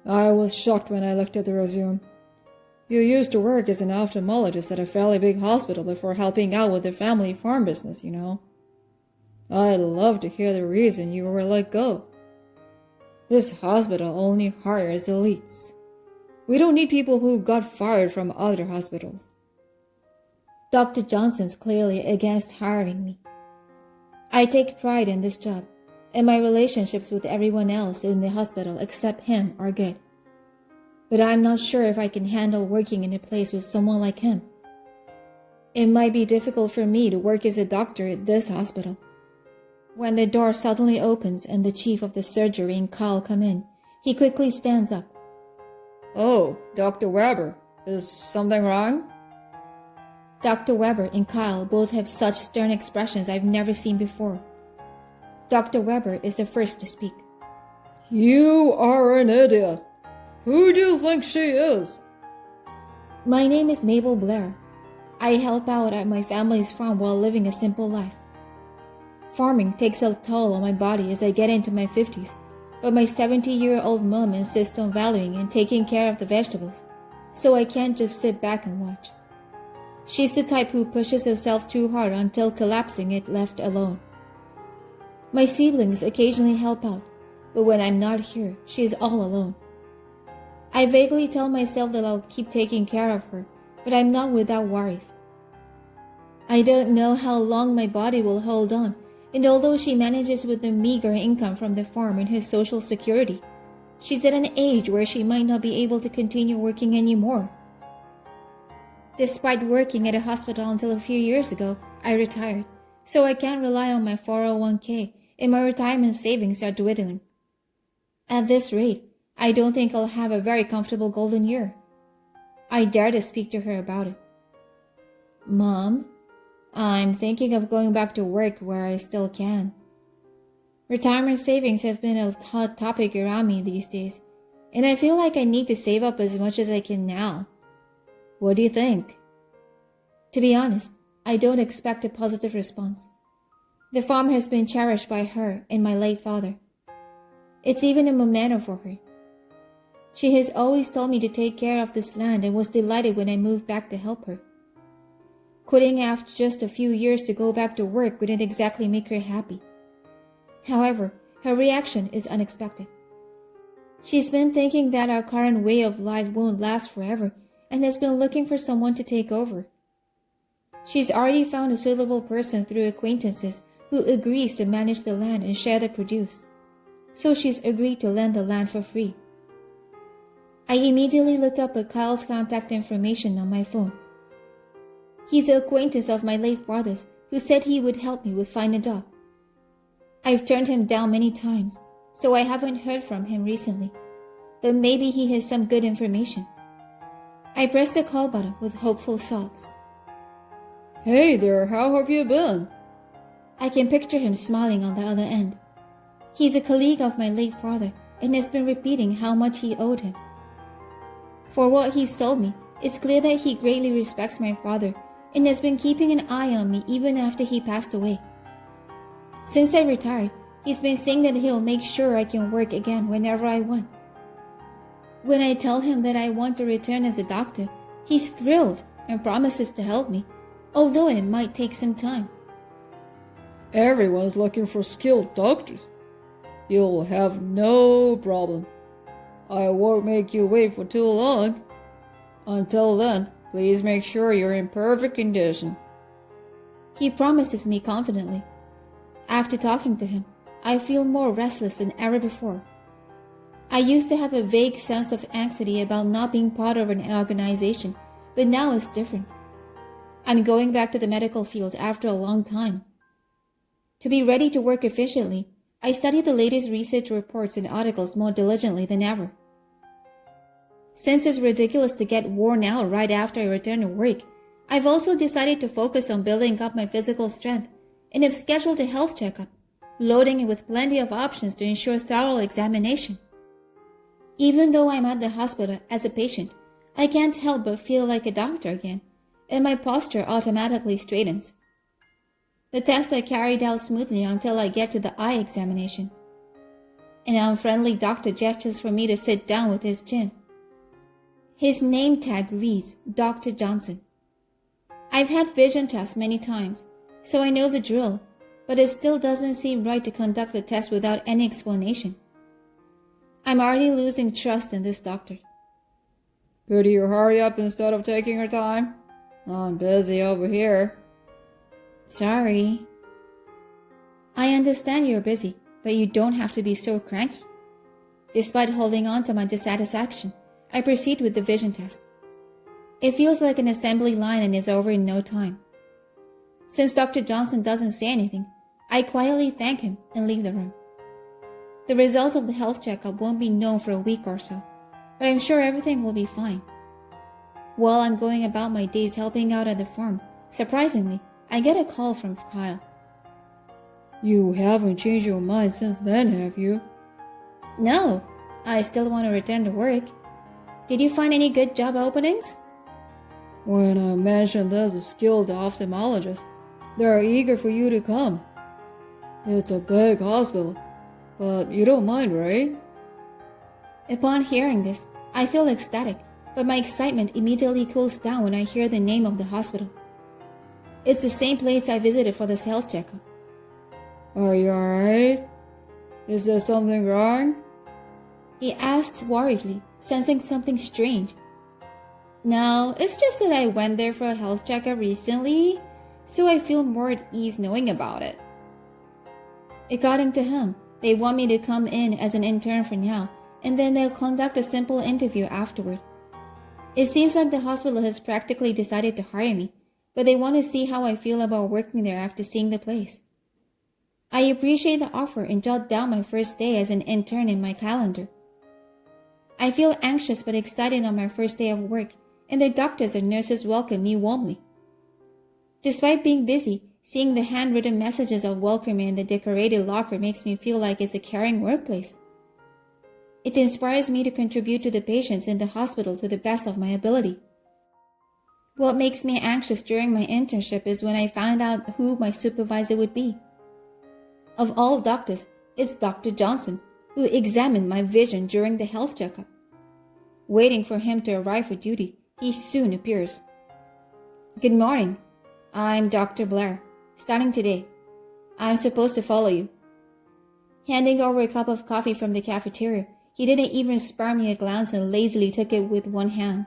I was shocked when I looked at the resume. You used to work as an ophthalmologist at a fairly big hospital before helping out with the family farm business, you know. I'd love to hear the reason you were let go. This hospital only hires elites. We don't need people who got fired from other hospitals. Dr. Johnson's clearly against hiring me. I take pride in this job, and my relationships with everyone else in the hospital except him are good. But I'm not sure if I can handle working in a place with someone like him. It might be difficult for me to work as a doctor at this hospital. When the door suddenly opens and the chief of the surgery and Kyle come in, he quickly stands up. Oh, Dr. Weber, is something wrong? Dr. Weber and Kyle both have such stern expressions I've never seen before. Dr. Weber is the first to speak. You are an idiot. Who do you think she is? My name is Mabel Blair. I help out at my family's farm while living a simple life. Farming takes a toll on my body as I get into my 50s, but my 70-year-old mom insists on valuing and taking care of the vegetables, so I can't just sit back and watch. She's the type who pushes herself too hard until collapsing if left alone. My siblings occasionally help out, but when I'm not here, she's all alone. I vaguely tell myself that I'll keep taking care of her, but I'm not without worries. I don't know how long my body will hold on, and although she manages with the meager income from the farm and her social security, she's at an age where she might not be able to continue working anymore. Despite working at a hospital until a few years ago, I retired, so I can't rely on my 401k, and my retirement savings are dwindling. At this rate, I don't think I'll have a very comfortable golden year. I dare to speak to her about it. Mom, I'm thinking of going back to work where I still can. Retirement savings have been a hot topic around me these days, and I feel like I need to save up as much as I can now. What do you think? To be honest, I don't expect a positive response. The farm has been cherished by her and my late father. It's even a memento for her. She has always told me to take care of this land and was delighted when I moved back to help her. Quitting after just a few years to go back to work wouldn't exactly make her happy. However, her reaction is unexpected. She's been thinking that our current way of life won't last forever and has been looking for someone to take over. She's already found a suitable person through acquaintances who agrees to manage the land and share the produce. So she's agreed to lend the land for free. I immediately look up Kyle's contact information on my phone. He's an acquaintance of my late father's who said he would help me with finding a job. I've turned him down many times, so I haven't heard from him recently, but maybe he has some good information. I press the call button with hopeful thoughts. Hey there, how have you been? I can picture him smiling on the other end. He's a colleague of my late father and has been repeating how much he owed him. For what he's told me, it's clear that he greatly respects my father and has been keeping an eye on me even after he passed away. Since I retired, he's been saying that he'll make sure I can work again whenever I want. When I tell him that I want to return as a doctor, he's thrilled and promises to help me, although it might take some time. Everyone's looking for skilled doctors. You'll have no problem. I won't make you wait for too long. Until then, please make sure you're in perfect condition. He promises me confidently. After talking to him, I feel more restless than ever before. I used to have a vague sense of anxiety about not being part of an organization, but now it's different. I'm going back to the medical field after a long time. To be ready to work efficiently, I study the latest research reports and articles more diligently than ever. Since it's ridiculous to get worn out right after I return to work, I've also decided to focus on building up my physical strength and have scheduled a health checkup, loading it with plenty of options to ensure thorough examination. Even though I'm at the hospital as a patient, I can't help but feel like a doctor again, and my posture automatically straightens. The tests are carried out smoothly until I get to the eye examination. An unfriendly doctor gestures for me to sit down with his chin. His name tag reads Dr. Johnson. I've had vision tests many times, so I know the drill, but it still doesn't seem right to conduct the test without any explanation. I'm already losing trust in this doctor. Could you hurry up instead of taking your time? I'm busy over here. Sorry. I understand you're busy, but you don't have to be so cranky. Despite holding on to my dissatisfaction, I proceed with the vision test. It feels like an assembly line and is over in no time. Since Dr. Johnson doesn't say anything, I quietly thank him and leave the room. The results of the health checkup won't be known for a week or so, but I'm sure everything will be fine. While I'm going about my days helping out at the farm, surprisingly, I get a call from Kyle. You haven't changed your mind since then, have you? No, I still want to return to work. Did you find any good job openings? When I mentioned there's a skilled ophthalmologist, they're eager for you to come. It's a big hospital, but you don't mind, right? Upon hearing this, I feel ecstatic, but my excitement immediately cools down when I hear the name of the hospital. It's the same place I visited for this health checkup. Are you alright? Is there something wrong? He asks worriedly, sensing something strange. No, it's just that I went there for a health checkup recently, so I feel more at ease knowing about it. According to him, they want me to come in as an intern for now, and then they'll conduct a simple interview afterward. It seems like the hospital has practically decided to hire me, but they want to see how I feel about working there after seeing the place. I appreciate the offer and jot down my first day as an intern in my calendar. I feel anxious but excited on my first day of work, and the doctors and nurses welcome me warmly. Despite being busy, seeing the handwritten messages of welcome in the decorated locker makes me feel like it's a caring workplace. It inspires me to contribute to the patients in the hospital to the best of my ability. What makes me anxious during my internship is when I find out who my supervisor would be. Of all doctors, it's Dr. Johnson, who examined my vision during the health checkup. Waiting for him to arrive for duty, he soon appears. Good morning. I'm Dr. Blair. Starting today. I'm supposed to follow you. Handing over a cup of coffee from the cafeteria, he didn't even spare me a glance and lazily took it with one hand.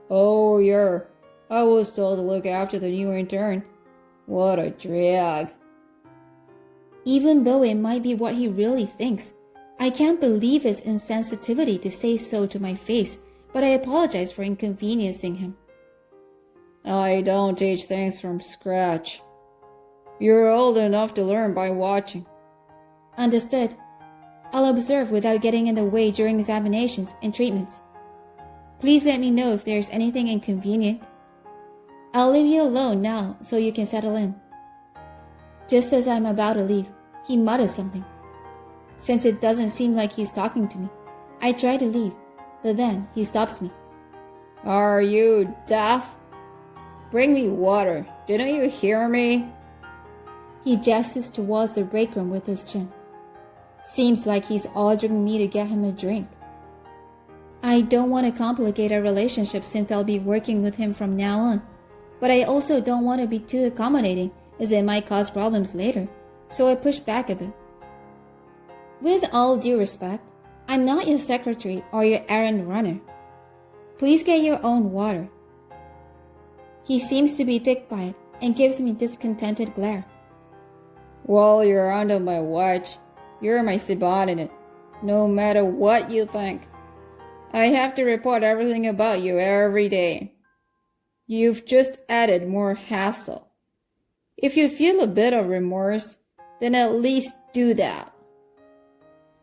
Oh, yeah. I was told to look after the new intern. What a drag. Even though it might be what he really thinks, I can't believe his insensitivity to say so to my face, but I apologize for inconveniencing him. I don't teach things from scratch. You're old enough to learn by watching. Understood. I'll observe without getting in the way during examinations and treatments. Please let me know if there's anything inconvenient. I'll leave you alone now so you can settle in. Just as I'm about to leave, he mutters something. Since it doesn't seem like he's talking to me, I try to leave, but then he stops me. Are you deaf? Bring me water. Didn't you hear me? He gestures towards the break room with his chin. Seems like he's ordering me to get him a drink. I don't want to complicate our relationship since I'll be working with him from now on, but I also don't want to be too accommodating as it might cause problems later, so I push back a bit. With all due respect, I'm not your secretary or your errand runner. Please get your own water. He seems to be ticked by it and gives me discontented glare. Well, you're under my watch. You're my subordinate, no matter what you think. I have to report everything about you every day. You've just added more hassle. If you feel a bit of remorse, then at least do that.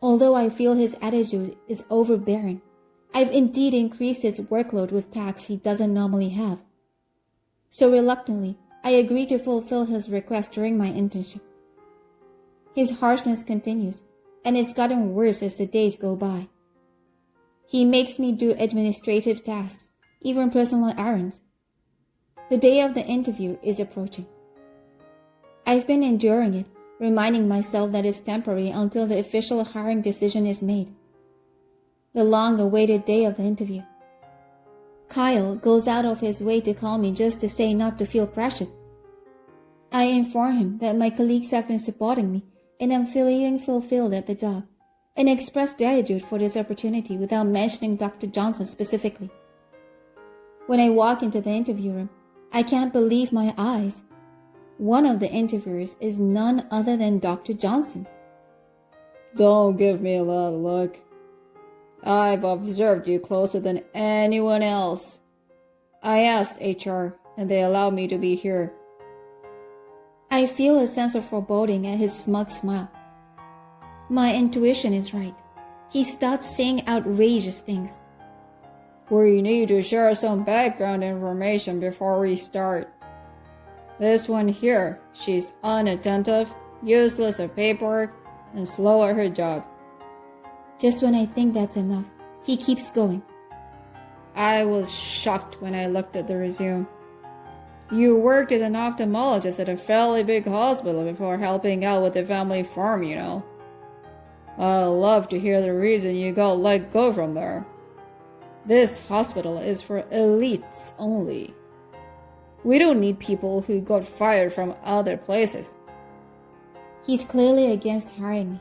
Although I feel his attitude is overbearing, I've indeed increased his workload with tasks he doesn't normally have. So reluctantly, I agree to fulfill his request during my internship. His harshness continues, and it's gotten worse as the days go by. He makes me do administrative tasks, even personal errands. The day of the interview is approaching. I've been enduring it, reminding myself that it's temporary until the official hiring decision is made. The long-awaited day of the interview. Kyle goes out of his way to call me just to say not to feel pressured. I inform him that my colleagues have been supporting me and I'm feeling fulfilled at the job, and express gratitude for this opportunity without mentioning Dr. Johnson specifically. When I walk into the interview room, I can't believe my eyes. One of the interviewers is none other than Dr. Johnson. Don't give me that look. I've observed you closer than anyone else. I asked HR, and they allowed me to be here. I feel a sense of foreboding at his smug smile. My intuition is right. He starts saying outrageous things. We need to share some background information before we start. This one here, she's unattentive, useless at paperwork, and slow at her job. Just when I think that's enough, he keeps going. I was shocked when I looked at the resume. You worked as an ophthalmologist at a fairly big hospital before helping out with the family farm, you know. I'd love to hear the reason you got let go from there. This hospital is for elites only. We don't need people who got fired from other places. He's clearly against hiring me.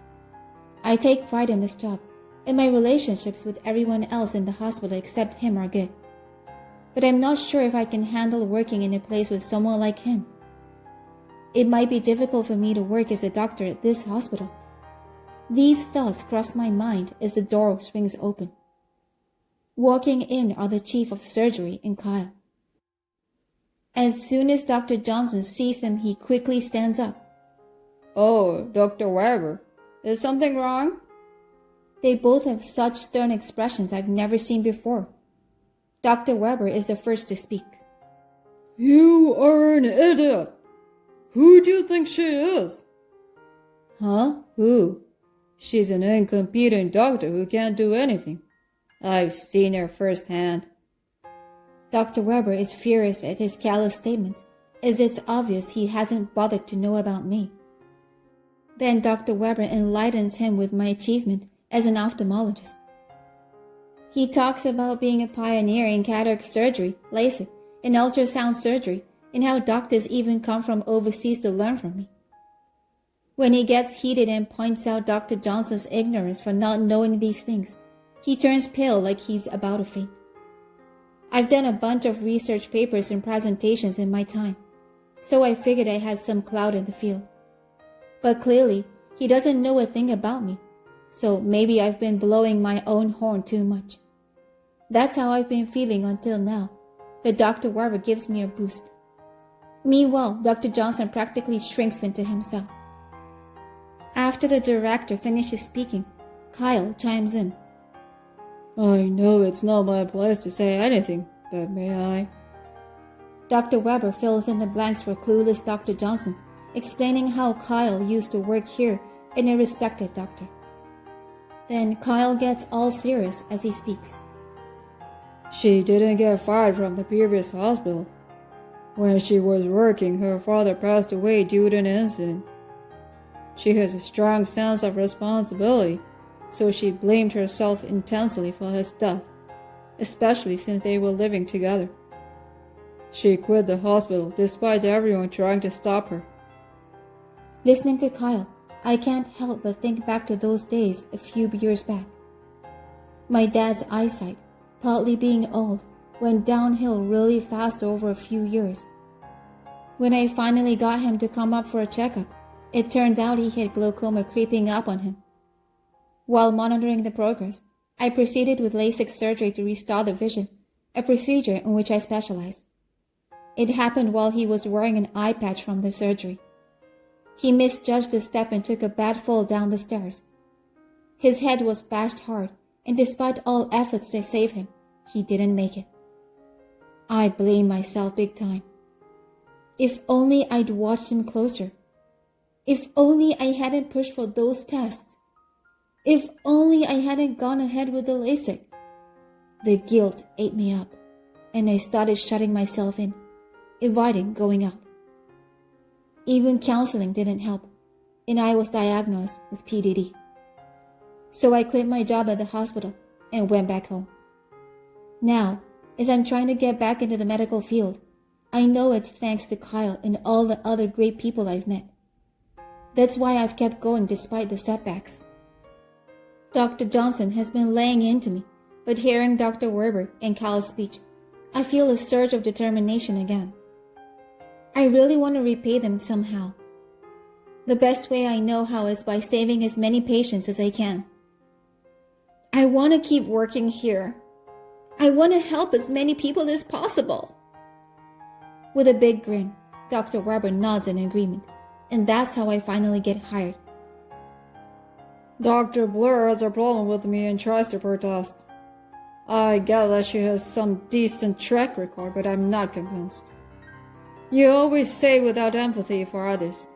I take pride in this job, and my relationships with everyone else in the hospital except him are good. But I'm not sure if I can handle working in a place with someone like him. It might be difficult for me to work as a doctor at this hospital. These thoughts cross my mind as the door swings open. Walking in are the chief of surgery and Kyle. As soon as Dr. Johnson sees them, he quickly stands up. Oh, Dr. Weber, is something wrong? They both have such stern expressions I've never seen before. Dr. Weber is the first to speak. You are an idiot. Who do you think she is? Huh? Who? She's an incompetent doctor who can't do anything. I've seen her firsthand. Dr. Weber is furious at his callous statements, as it's obvious he hasn't bothered to know about me. Then Dr. Weber enlightens him with my achievement as an ophthalmologist. He talks about being a pioneer in cataract surgery, LASIK, and ultrasound surgery, and how doctors even come from overseas to learn from me. When he gets heated and points out Dr. Johnson's ignorance for not knowing these things, he turns pale like he's about to faint. I've done a bunch of research papers and presentations in my time, so I figured I had some clout in the field. But clearly, he doesn't know a thing about me, so maybe I've been blowing my own horn too much. That's how I've been feeling until now, but Dr. Weber gives me a boost. Meanwhile, Dr. Johnson practically shrinks into himself. After the director finishes speaking, Kyle chimes in. I know it's not my place to say anything, but may I? Dr. Weber fills in the blanks for clueless Dr. Johnson, explaining how Kyle used to work here and a respected doctor. Then Kyle gets all serious as he speaks. She didn't get fired from the previous hospital. When she was working, her father passed away due to an incident. She has a strong sense of responsibility, so she blamed herself intensely for his death, especially since they were living together. She quit the hospital despite everyone trying to stop her. Listening to Kyle, I can't help but think back to those days a few years back. My dad's eyesight, partly being old, went downhill really fast over a few years. When I finally got him to come up for a checkup, it turned out he had glaucoma creeping up on him. While monitoring the progress, I proceeded with LASIK surgery to restore the vision, a procedure in which I specialize. It happened while he was wearing an eye patch from the surgery. He misjudged the step and took a bad fall down the stairs. His head was bashed hard, and despite all efforts to save him, he didn't make it. I blame myself big time. If only I'd watched him closer. If only I hadn't pushed for those tests. If only I hadn't gone ahead with the LASIK. The guilt ate me up, and I started shutting myself in, avoiding going out. Even counseling didn't help. and I was diagnosed with PDD. So I quit my job at the hospital and went back home. Now, as I'm trying to get back into the medical field, I know it's thanks to Kyle and all the other great people I've met. That's why I've kept going despite the setbacks. Dr. Johnson has been laying into me, but hearing Dr. Werber and Kyle's speech, I feel a surge of determination again. I really want to repay them somehow. The best way I know how is by saving as many patients as I can. I want to keep working here. I want to help as many people as possible. With a big grin, Dr. Werber nods in agreement, and that's how I finally get hired. Dr. Blair has a problem with me and tries to protest. I get that she has some decent track record, but I'm not convinced. You always say without empathy for others,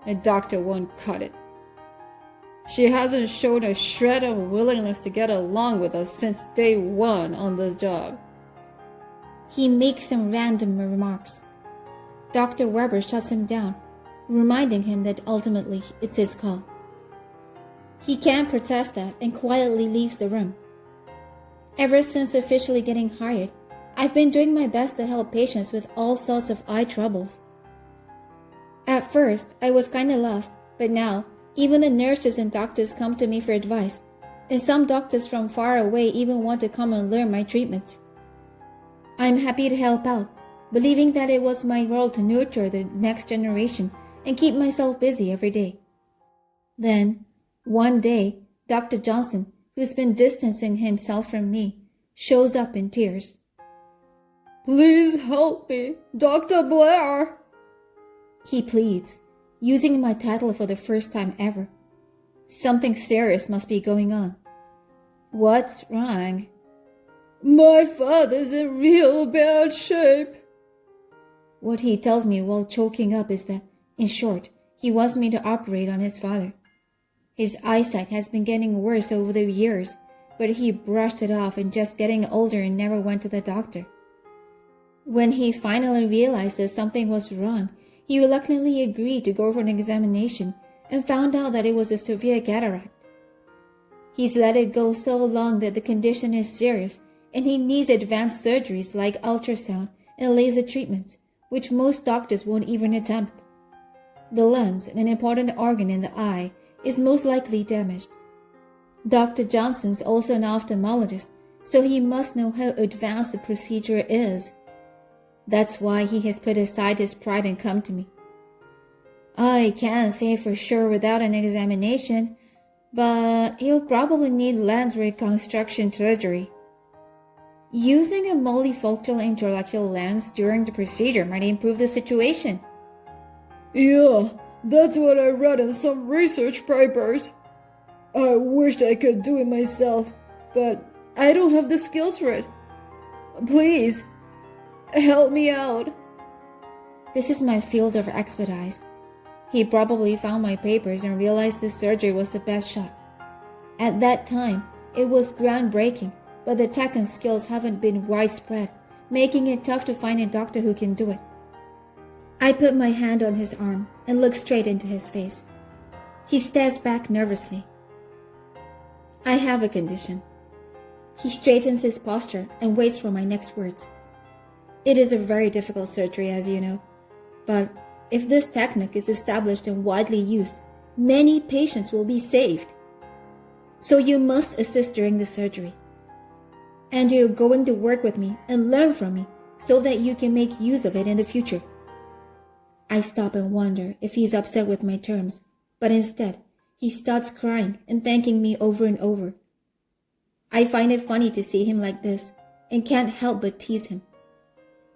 and Doctor won't cut it. She hasn't shown a shred of willingness to get along with us since day one on the job. He makes some random remarks. Dr. Werber shuts him down, reminding him that ultimately it's his call. He can't protest that and quietly leaves the room. Ever since officially getting hired, I've been doing my best to help patients with all sorts of eye troubles. At first, I was kinda lost, but now, even the nurses and doctors come to me for advice, and some doctors from far away even want to come and learn my treatments. I'm happy to help out, believing that it was my role to nurture the next generation and keep myself busy every day. Then, one day, Dr. Johnson, who's been distancing himself from me, shows up in tears. Please help me, Dr. Blair! He pleads, using my title for the first time ever. Something serious must be going on. What's wrong? My father's in real bad shape. What he tells me while choking up is that, in short, he wants me to operate on his father. His eyesight has been getting worse over the years, but he brushed it off and just getting older and never went to the doctor. When he finally realized that something was wrong, he reluctantly agreed to go for an examination and found out that it was a severe cataract. He's let it go so long that the condition is serious and he needs advanced surgeries like ultrasound and laser treatments, which most doctors won't even attempt. The lens, an important organ in the eye, is most likely damaged. Dr. Johnson's also an ophthalmologist, so he must know how advanced the procedure is. That's why he has put aside his pride and come to me. I can't say for sure without an examination, but he'll probably need lens reconstruction surgery. Using a multifocal intraocular lens during the procedure might improve the situation. Yeah, that's what I read in some research papers. I wished I could do it myself, but I don't have the skills for it. Please, help me out. This is my field of expertise. He probably found my papers and realized this surgery was the best shot. At that time, it was groundbreaking, but the tech and skills haven't been widespread, making it tough to find a doctor who can do it. I put my hand on his arm and look straight into his face. He stares back nervously. I have a condition. He straightens his posture and waits for my next words. It is a very difficult surgery, as you know, but if this technique is established and widely used, many patients will be saved. So you must assist during the surgery. And you're going to work with me and learn from me so that you can make use of it in the future. I stop and wonder if he's upset with my terms, but instead, he starts crying and thanking me over and over. I find it funny to see him like this and can't help but tease him.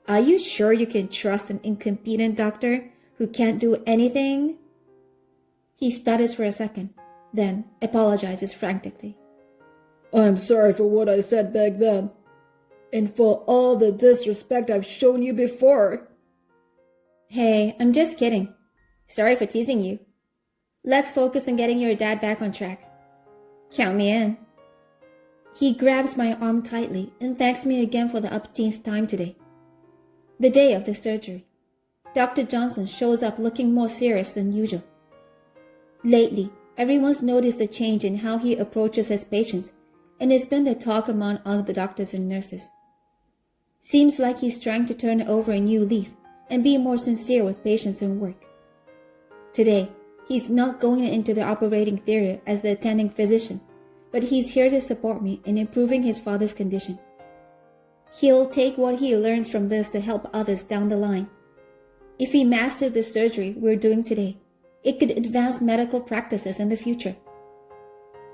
Are you sure you can trust an incompetent doctor who can't do anything? He stutters for a second, then apologizes frantically. I'm sorry for what I said back then, and for all the disrespect I've shown you before. Hey, I'm just kidding. Sorry for teasing you. Let's focus on getting your dad back on track. Count me in. He grabs my arm tightly and thanks me again for the umpteenth time today. The day of the surgery, Dr. Johnson shows up looking more serious than usual. Lately, everyone's noticed a change in how he approaches his patients, and it's been the talk among all the doctors and nurses. Seems like he's trying to turn over a new leaf and be more sincere with patients and work. Today, he's not going into the operating theater as the attending physician, but he's here to support me in improving his father's condition. He'll take what he learns from this to help others down the line. If he mastered the surgery we're doing today, it could advance medical practices in the future.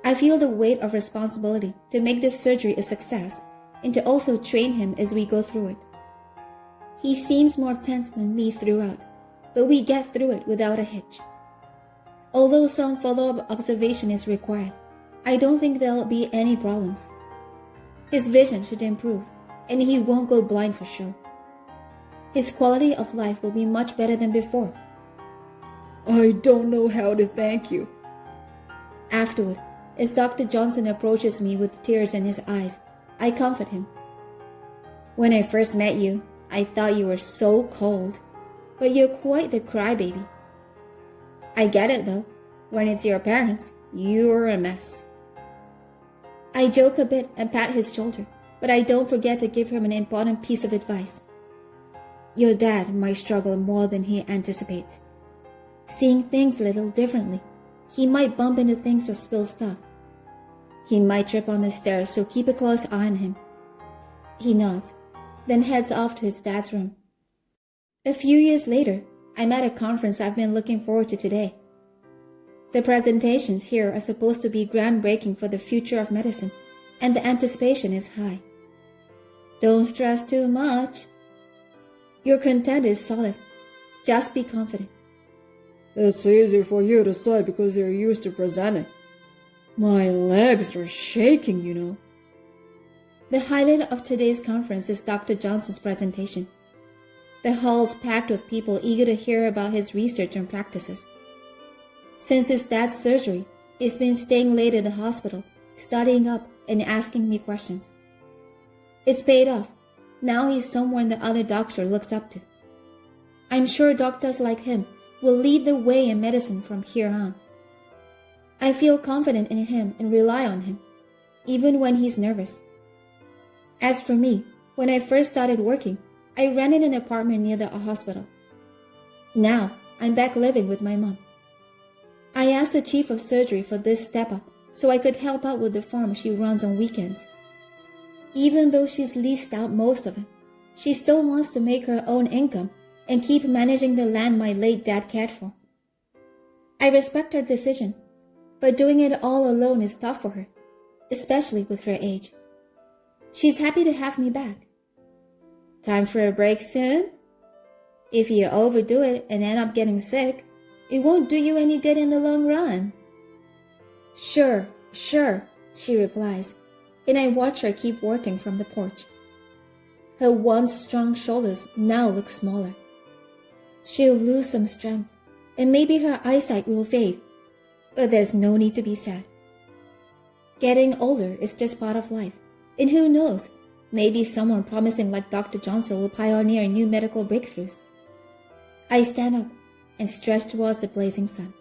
I feel the weight of responsibility to make this surgery a success and to also train him as we go through it. He seems more tense than me throughout, but we get through it without a hitch. Although some follow-up observation is required, I don't think there'll be any problems. His vision should improve, and he won't go blind for sure. His quality of life will be much better than before. I don't know how to thank you. Afterward, as Dr. Johnson approaches me with tears in his eyes, I comfort him. When I first met you, I thought you were so cold, but you're quite the crybaby. I get it though. When it's your parents, you're a mess. I joke a bit and pat his shoulder, but I don't forget to give him an important piece of advice. Your dad might struggle more than he anticipates. Seeing things a little differently, he might bump into things or spill stuff. He might trip on the stairs, so keep a close eye on him. He nods, then heads off to his dad's room. A few years later, I'm at a conference I've been looking forward to today. The presentations here are supposed to be groundbreaking for the future of medicine, and the anticipation is high. Don't stress too much. Your content is solid. Just be confident. It's easy for you to say because you're used to presenting. My legs are shaking, you know. The highlight of today's conference is Dr. Johnson's presentation. The hall's packed with people eager to hear about his research and practices. Since his dad's surgery, he's been staying late in the hospital, studying up and asking me questions. It's paid off. Now he's someone the other doctor looks up to. I'm sure doctors like him will lead the way in medicine from here on. I feel confident in him and rely on him, even when he's nervous. As for me, when I first started working, I rented an apartment near the hospital. Now, I'm back living with my mom. I asked the chief of surgery for this step up so I could help out with the farm she runs on weekends. Even though she's leased out most of it, she still wants to make her own income and keep managing the land my late dad cared for. I respect her decision, but doing it all alone is tough for her, especially with her age. She's happy to have me back. Time for a break soon? If you overdo it and end up getting sick, it won't do you any good in the long run. Sure, she replies, and I watch her keep working from the porch. Her once strong shoulders now look smaller. She'll lose some strength, and maybe her eyesight will fade, but there's no need to be sad. Getting older is just part of life, and who knows, maybe someone promising like Dr. Johnson will pioneer new medical breakthroughs. I stand up and stretch towards the blazing sun.